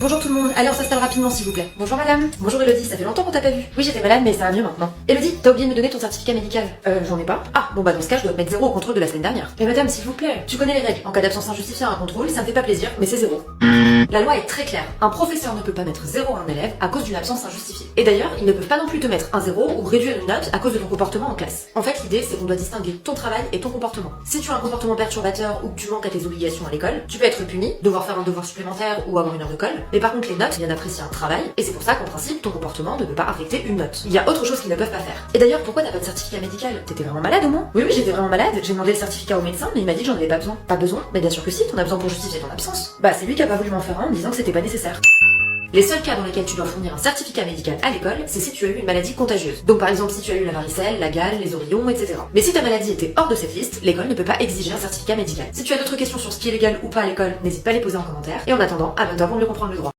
Bonjour tout le monde, allez on s'installe rapidement s'il vous plaît. Bonjour madame. Bonjour Elodie, ça fait longtemps qu'on t'a pas vu. Oui j'étais malade mais ça va mieux maintenant. Elodie, t'as oublié de me donner ton certificat médical. J'en ai pas. Ah bon bah dans ce cas je dois te mettre 0 au contrôle de la semaine dernière. Mais madame s'il vous plaît, tu connais les règles. En cas d'absence injustifiée à un contrôle, ça me fait pas plaisir, mais c'est 0. La loi est très claire. Un professeur ne peut pas mettre 0 à un élève à cause d'une absence injustifiée. Et d'ailleurs, ils ne peuvent pas non plus te mettre un 0 ou réduire une note à cause de ton comportement en classe. En fait l'idée c'est qu'on doit distinguer ton travail et ton comportement. Si tu as un comportement perturbateur ou que tu manques à tes obligations à l'école, tu peux être puni, devoir faire un devoir supplémentaire ou avoir une heure de colle. Mais par contre les notes, apprécier un travail, et c'est pour ça qu'en principe, ton comportement ne peut pas affecter une note. Il y a autre chose qu'ils ne peuvent pas faire. Et d'ailleurs, pourquoi t'as pas de certificat médical? T'étais vraiment malade au moins? Oui, j'étais vraiment malade, j'ai demandé le certificat au médecin, mais il m'a dit que j'en avais pas besoin. Pas besoin? Mais bien sûr que si, t'en as besoin pour justifier ton absence. Bah, c'est lui qui a pas voulu m'en faire un en me disant que c'était pas nécessaire. Les seuls cas dans lesquels tu dois fournir un certificat médical à l'école, c'est si tu as eu une maladie contagieuse. Donc par exemple si tu as eu la varicelle, la gale, les oreillons, etc. Mais si ta maladie était hors de cette liste, l'école ne peut pas exiger un certificat médical. Si tu as d'autres questions sur ce qui est légal ou pas à l'école, n'hésite pas à les poser en commentaire. Et en attendant, abonne-toi pour mieux comprendre le droit.